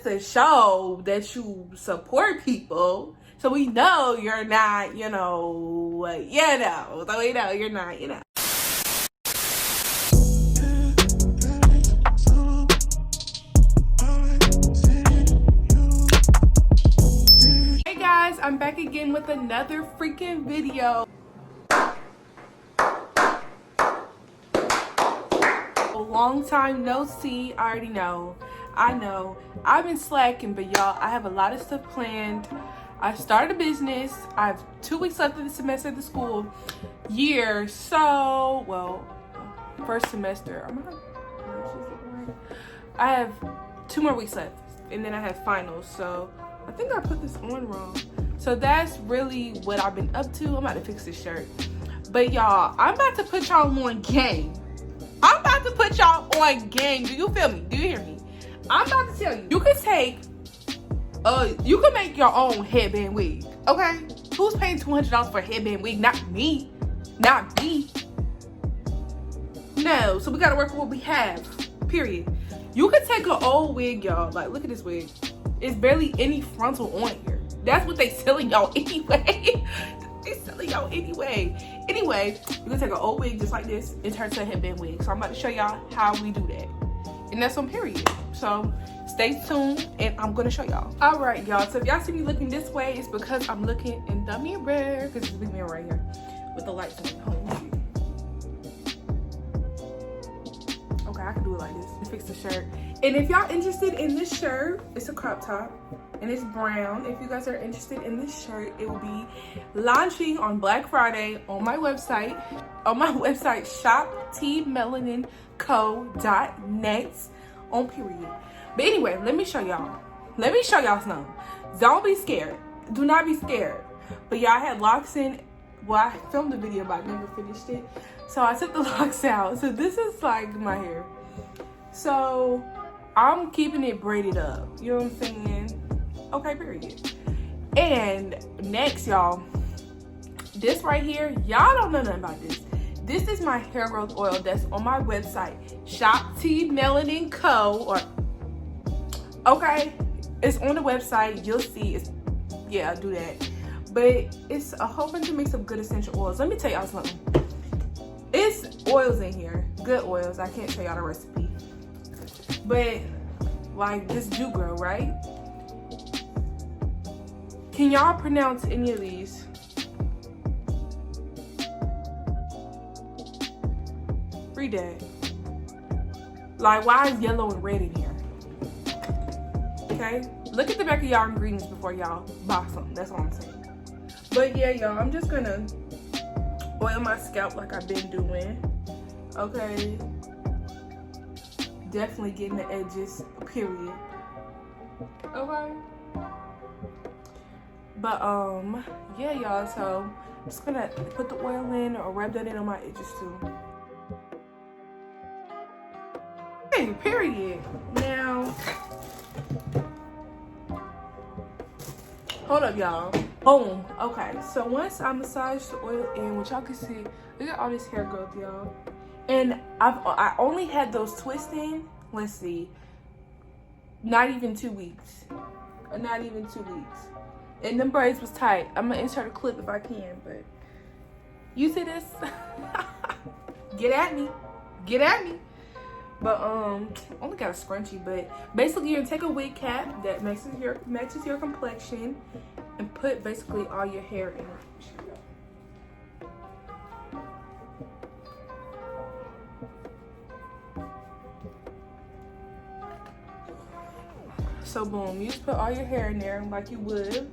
just to show that you support people. So we know you're not, so we know you're not, Hey guys, I'm back again with another freaking video. A long time no see. I already know. I know. I've been slacking, but y'all, I have a lot of stuff planned. I started a business. I have 2 weeks left of the semester of the school year. So, well, first semester. I have 2 more weeks left, and then I have finals. So I think I put this on wrong. So that's really what I've been up to. I'm about to fix this shirt. But y'all, I'm about to put y'all on game. I'm about to put y'all on game. Do you feel me? Do you hear me? I'm about to tell you. You can take, you can make your own headband wig. Okay? Who's paying $200 for a headband wig? Not me. Not me. No. So we gotta work with what we have. Period. You can take an old wig, y'all. Like, look at this wig. It's barely any frontal on here. That's what they selling y'all anyway. They selling y'all anyway. Anyway, you can take an old wig just like this and turn it to a headband wig. So I'm about to show y'all how we do that. And that's on period. So stay tuned and I'm gonna show y'all. All right, y'all. So if y'all see me looking this way, it's because I'm looking in the mirror. Because it's a big mirror right here with the lights on. Hold on. Okay, I can do it like this. Let's fix the shirt. And if y'all interested in this shirt, it's a crop top and it's brown. If you guys are interested in this shirt, it will be launching on Black Friday on my website. On my website, shoptmelanineco.net on period. But anyway, let me show y'all. Let me show y'all something. Don't be scared. Do not be scared. But y'all, I had locks in. Well, I filmed the video, but I never finished it. So I took the locks out. So this is like my hair. So I'm keeping it braided up. You know what I'm saying? Okay, period. And next, y'all, this right here, y'all don't know nothing about this. This is my hair growth oil that's on my website, shoptmelanineco. Okay, it's on the website. You'll see. It's, yeah, do that. But it's a whole bunch of mix of good essential oils. Let me tell y'all something. It's oils in here, good oils. I can't tell y'all the recipe. But like this do grow, right? Can y'all pronounce any of these? Read that. Like, why is yellow and red in here? Okay? Look at the back of y'all ingredients before y'all buy something. That's all I'm saying. But yeah, y'all, I'm just gonna oil my scalp like I've been doing. Okay? Definitely getting the edges, period. Okay? But yeah, y'all, so I'm just gonna put the oil in or rub that in on my edges too. Okay, period. Now, hold up, y'all. Boom. Okay, so once I massage the oil in, which y'all can see, look at all this hair growth, y'all. And I only had those twisting, let's see, not even 2 weeks. Not even 2 weeks. And them braids was tight. I'm gonna insert a clip if I can, but you see this? Get at me. Get at me. But only got a scrunchie, but basically you're gonna take a wig cap that matches your complexion and put basically all your hair in it. So boom, you just put all your hair in there like you would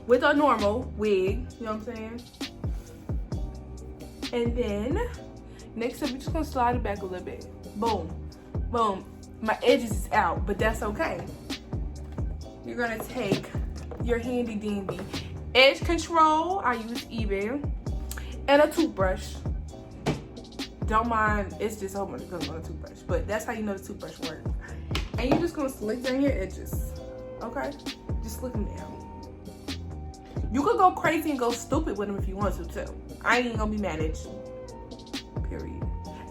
with a normal wig, you know what I'm saying? And then next up, you're just gonna slide it back a little bit. Boom, boom. My edges is out, but that's okay. You're gonna take your handy dandy edge control, I use Even, and a toothbrush. Don't mind, it's just a whole bunch of good on a toothbrush, but that's how you know the toothbrush works. And you're just gonna slick down your edges, okay? Just slick them down. You could go crazy and go stupid with them if you want to too. I ain't gonna be mad at you, period.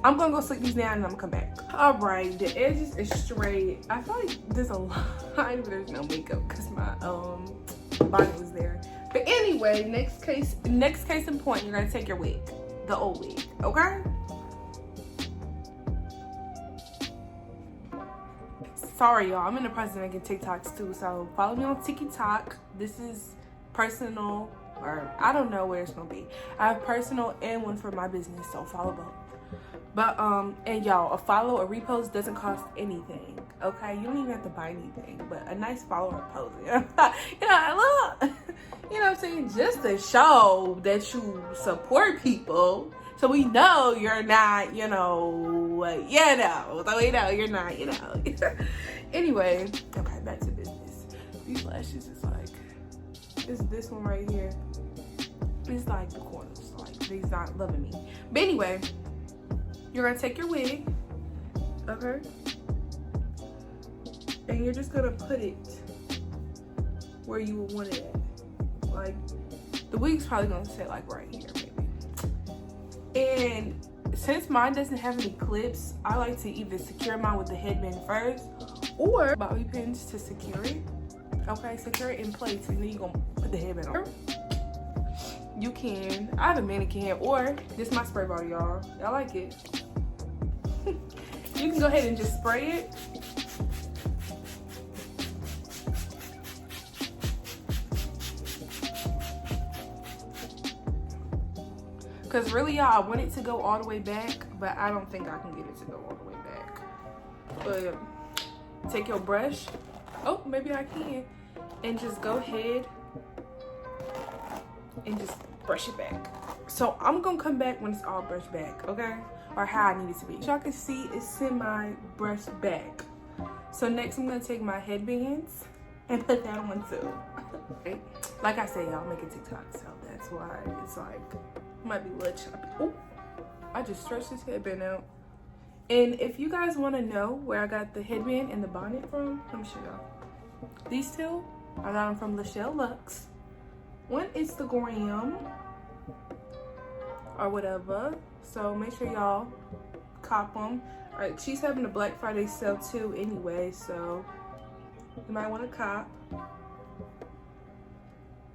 I'm gonna go slick these down and I'm gonna come back. All right, the edges is straight. I feel like there's a behind, but there's no makeup because my bonnet was there. But anyway, next case in point, you're gonna take your wig, the old wig, okay? Sorry y'all, I'm in the process of making TikToks too, so follow me on TikTok. This is personal, or I don't know where it's gonna be. I have personal and one for my business, so follow both. But and y'all, a follow, a repost doesn't cost anything, okay? You don't even have to buy anything, but a nice follow or post, you know, look, you know what I'm saying, just to show that you support people, so we know you're not, so we know you're not, Anyway, okay, back to business. These lashes is like, this one right here, it's like the corners, like they's not loving me. But anyway, you're gonna take your wig, okay? And you're just gonna put it where you would want it at. Like, the wig's probably gonna sit like right here, maybe. And since mine doesn't have any clips, I like to either secure mine with the headband first or bobby pins to secure it. Okay, secure it in place, and then you're gonna put the headband on. You can, I have a mannequin, or this is my spray bottle, y'all. I like it. You can go ahead and just spray it. Cause really, y'all, I want it to go all the way back, but I don't think I can get it to go all the way back. But take your brush. Oh, maybe I can. And just go ahead and just brush it back. So I'm gonna come back when it's all brushed back, okay? Or how I need it to be. Y'all can see it's semi-brushed back. So next I'm gonna take my headbands and put that on too. Okay? Like I said, y'all making TikTok, so that's why it's like, might be a little choppy. Oh, I just stretched this headband out. And if you guys wanna know where I got the headband and the bonnet from, let me show y'all. These two, I got them from Lachelle Luxe. One Instagram or whatever, so make sure y'all cop them. All right, she's having a Black Friday sale too anyway, so you might want to cop.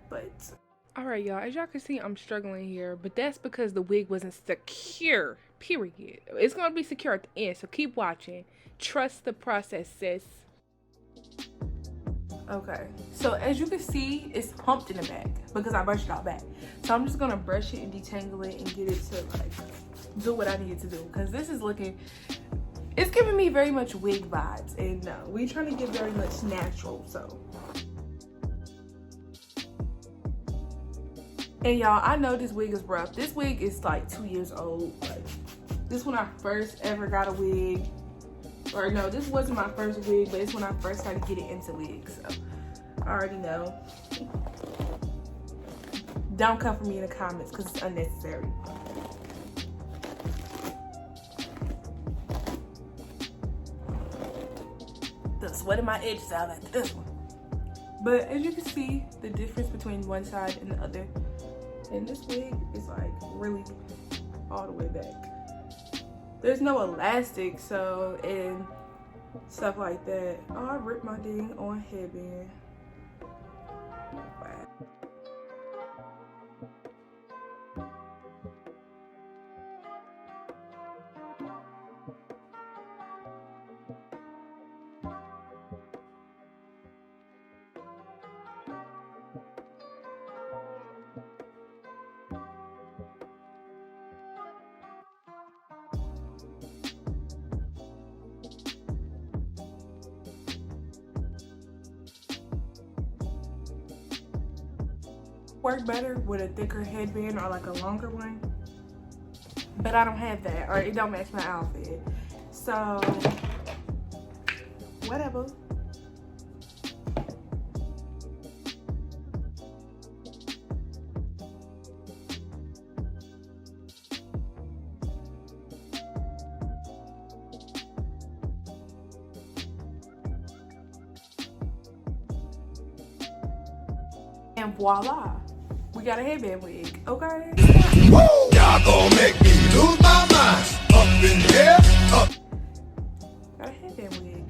But all right, y'all, as y'all can see, I'm struggling here, but that's because the wig wasn't secure, period. It's gonna be secure at the end, so keep watching. Trust the process, sis. Okay, so as you can see, it's humped in the back because I brushed it out back. So I'm just gonna brush it and detangle it and get it to like do what I need it to do, because this is looking, it's giving me very much wig vibes, and no, we're trying to get very much natural. So, and y'all, I know this wig is rough. This wig is like 2 years old. Like, this when I first ever got a wig. Or no, this wasn't my first wig, but it's when I first started getting into wigs. So I already know. Don't come for me in the comments because it's unnecessary. The sweating my edges out like this one. But as you can see, the difference between one side and the other. And this wig is like really all the way back. There's no elastic, so, and stuff like that. Oh, I ripped my dang on headband. Wow. Work better with a thicker headband or like a longer one, but I don't have that, or it don't match my outfit, so whatever. And voila, we got a headband wig, okay? Woo! Y'all gonna make me lose my mind. Up in here, up. Got a headband wig.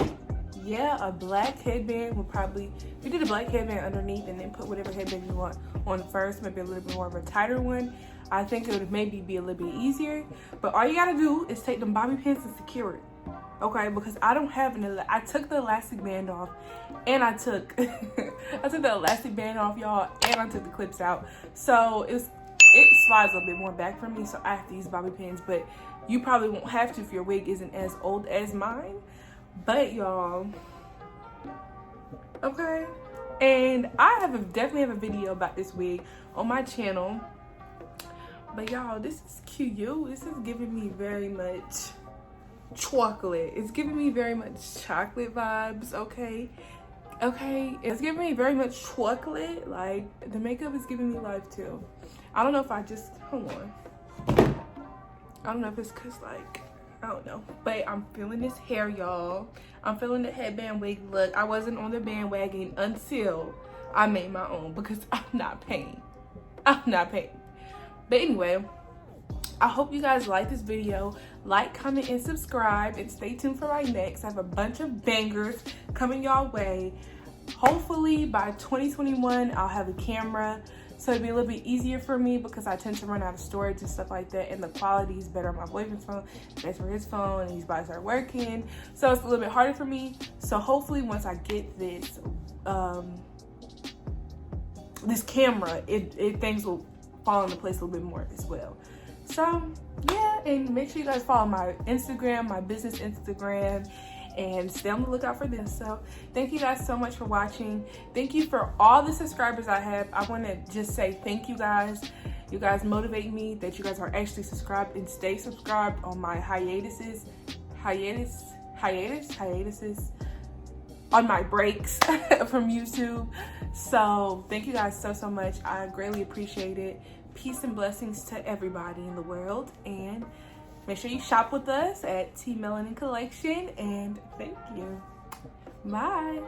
yeah, a black headband would probably, if you did a black headband underneath and then put whatever headband you want on first, maybe a little bit more of a tighter one, I think it would maybe be a little bit easier. But all you gotta do is take them bobby pins and secure it. Okay, because I don't have I took the elastic band off, and I took I took the elastic band off, y'all, and I took the clips out. So it slides a little bit more back for me, so I have to use bobby pins. But you probably won't have to if your wig isn't as old as mine. But y'all, okay. And I definitely have a video about this wig on my channel. But y'all, this is cute. This is giving me very much chocolate. It's giving me very much chocolate vibes. Okay, it's giving me very much chocolate. Like, the makeup is giving me life too. I don't know if I just, hold on, I don't know if it's because, like, I don't know, but I'm feeling this hair, y'all. I'm feeling the headband wig look. I wasn't on the bandwagon until I made my own, because I'm not paying. But anyway, I hope you guys like this video. Like, comment, and subscribe, and stay tuned for my next. I have a bunch of bangers coming y'all way. Hopefully by 2021 I'll have a camera, so it'll be a little bit easier for me, because I tend to run out of storage and stuff like that, and the quality is better on my boyfriend's phone, better for his phone, and he's about to start working, so it's a little bit harder for me. So hopefully once I get this this camera, things will fall into place a little bit more as well. So yeah, and make sure you guys follow my Instagram, my business Instagram, and stay on the lookout for this. So thank you guys so much for watching. Thank you for all the subscribers I have. I want to just say thank you guys. You guys motivate me that you guys are actually subscribed, and stay subscribed on my hiatuses on my breaks from YouTube. So thank you guys so much. I greatly appreciate it. Peace and blessings to everybody in the world, and make sure you shop with us at T Melanin Collection, and thank you. Bye.